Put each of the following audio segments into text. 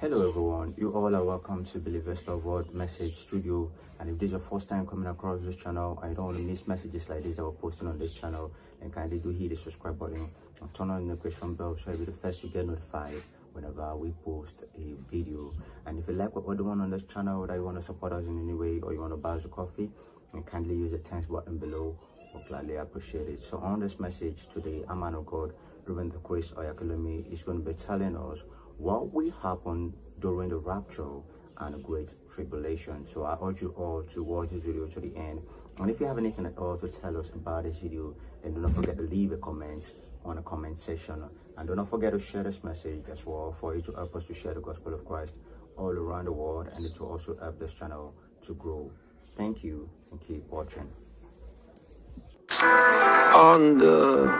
Hello everyone, you all are welcome to Believers Love Word Message Studio. And if this is your first time coming across this channel and you don't want to miss messages like this that we're posting on this channel, then kindly do hit the subscribe button and turn on the notification bell so you'll be the first to get notified whenever we post a video. And if you like what we're doing on this channel, that you want to support us in any way, or you want to buy us a coffee, then kindly use the thanks button below. We'll gladly appreciate it. So on this message today, a man of God, Pastor Chris Oyakhilome, is going to be telling us what will happen during the rapture and the great tribulation. So I urge you all to watch this video to the end. And if you have anything at all to tell us about this video, then do not forget to leave a comment on the comment section. And do not forget to share this message as well, for it to help us to share the gospel of Christ all around the world, and it will also help this channel to grow. Thank you and keep watching. On the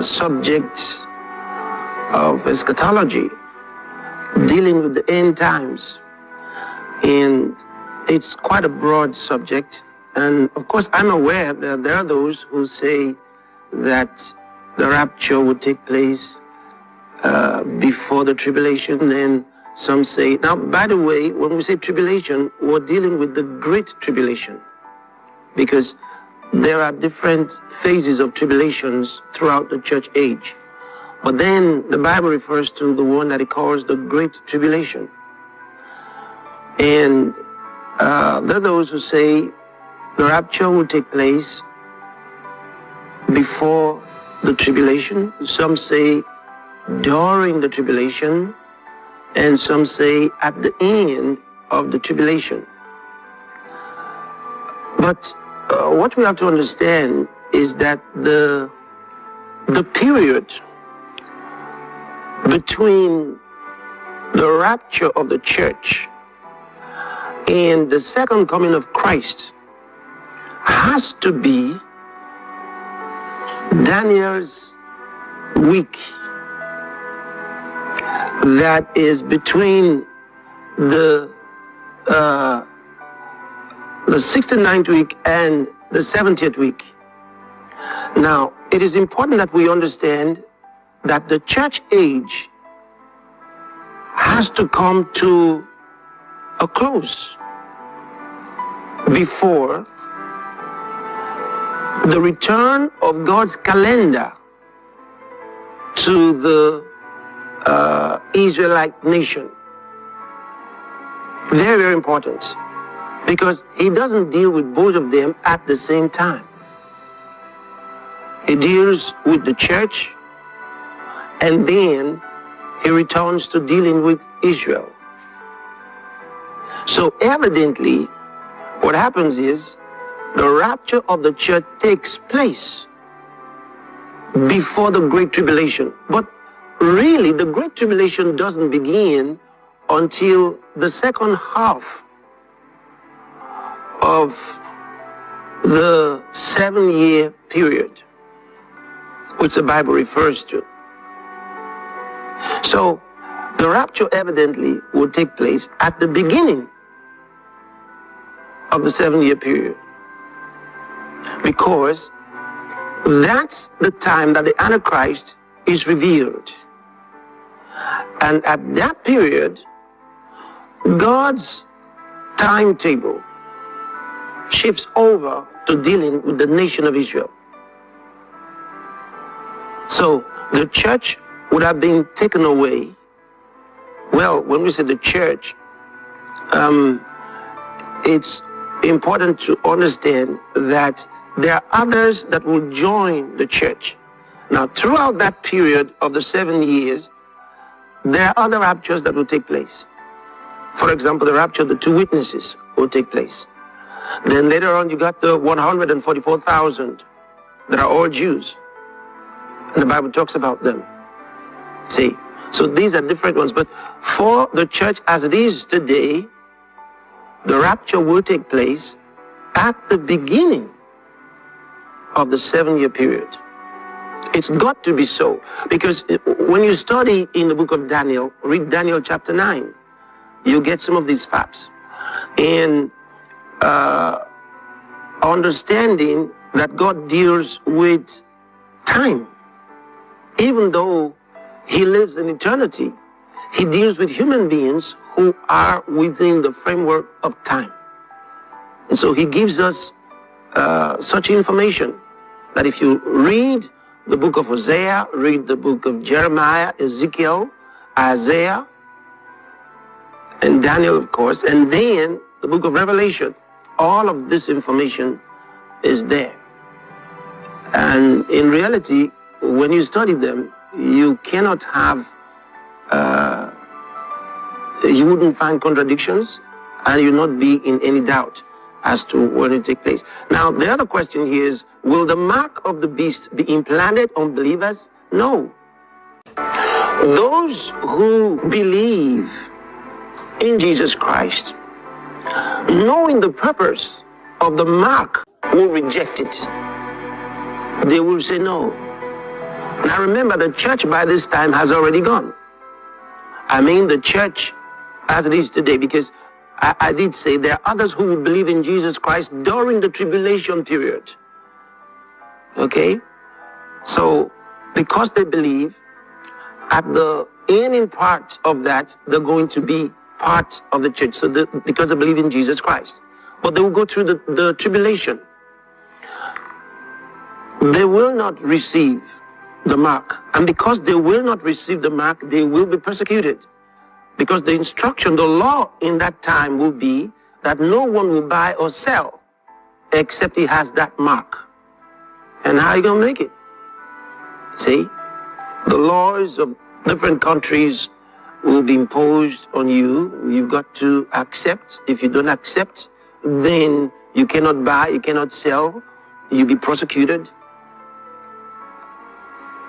subject of eschatology, dealing with the end times, and it's quite a broad subject. And of course, I'm aware that there are those who say that the rapture would take place before the tribulation, and some say, now by the way, when we say tribulation, we're dealing with the great tribulation, because there are different phases of tribulations throughout the church age. But then the Bible refers to the one that it calls the Great Tribulation. And there are those who say the rapture will take place before the tribulation. Some say during the tribulation. And some say at the end of the tribulation. But what we have to understand is that the period between the rapture of the church and the second coming of Christ has to be Daniel's week, that is between the 69th week and the 70th week. Now, it is important that we understand that the church age has to come to a close before the return of God's calendar to the Israelite nation. Very, very important, because he doesn't deal with both of them at the same time. He deals with the church, and then he returns to dealing with Israel. So evidently, what happens is the rapture of the church takes place before the Great Tribulation. But really, the Great Tribulation doesn't begin until the second half of the 7-year period, which the Bible refers to. So the rapture evidently will take place at the beginning of the 7-year period, because that's the time that the Antichrist is revealed. And at that period, God's timetable shifts over to dealing with the nation of Israel. So the church would have been taken away. Well, when we say the church, it's important to understand that there are others that will join the church. Now, throughout that period of the 7 years, there are other raptures that will take place. For example, the rapture of the 2 witnesses will take place. Then later on, you got the 144,000 that are all Jews. And the Bible talks about them. See, so these are different ones. But for the church as it is today, the rapture will take place at the beginning of the 7-year period. It's got to be so, because when you study in the book of Daniel, read Daniel chapter 9, you get some of these facts. And understanding that God deals with time, even though he lives in eternity, He deals with human beings who are within the framework of time. And so he gives us such information that if you read the book of Hosea, read the book of Jeremiah, Ezekiel, Isaiah, and Daniel, of course, and then the book of Revelation, all of this information is there. And in reality, when you study them, you cannot have, you wouldn't find contradictions, and you'll not be in any doubt as to when it takes place. Now, the other question here is, will the mark of the beast be implanted on believers? No. Those who believe in Jesus Christ, knowing the purpose of the mark, will reject it. They will say no. Now remember, the church by this time has already gone. I mean the church as it is today, because I did say there are others who will believe in Jesus Christ during the tribulation period. Okay? So, because they believe, at the ending part of that, they're going to be part of the church. So, because they believe in Jesus Christ. But they will go through the tribulation. They will not receive the mark. And because they will not receive the mark, they will be persecuted. Because the instruction, the law in that time will be that no one will buy or sell except he has that mark. And how are you going to make it? See, the laws of different countries will be imposed on you. You've got to accept. If you don't accept, then you cannot buy, you cannot sell. You'll be prosecuted.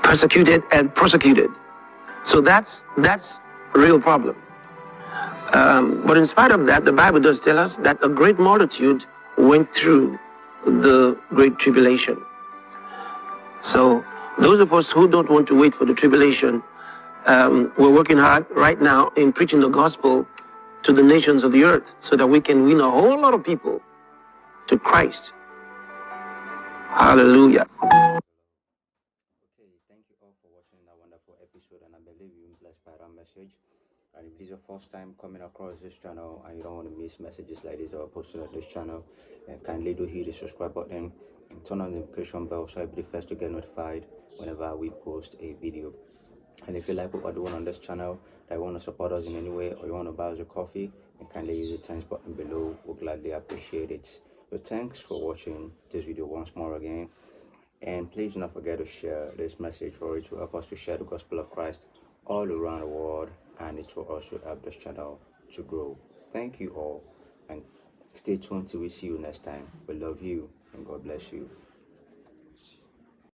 Persecuted and prosecuted. So that's a real problem. But in spite of that, the Bible does tell us that a great multitude went through the great tribulation. So those of us who don't want to wait for the tribulation, we're working hard right now in preaching the gospel to the nations of the earth so that we can win a whole lot of people to Christ. Hallelujah. Okay, thank you all for watching that wonderful episode, and I believe you've been blessed by that message. And if this is your first time coming across this channel and you don't want to miss messages like this that are posted on this channel, then kindly do hit the subscribe button and turn on the notification bell so you'll be the first to get notified whenever we post a video. And if you like what we're doing on this channel, that you want to support us in any way, or you want to buy us a coffee, then kindly use the thanks button below. We'll gladly appreciate it. So thanks for watching this video once more again. And please do not forget to share this message, for it will help us to share the gospel of Christ all around the world, and it will also help this channel to grow. Thank you all, and stay tuned till we see you next time. We love you, and God bless you.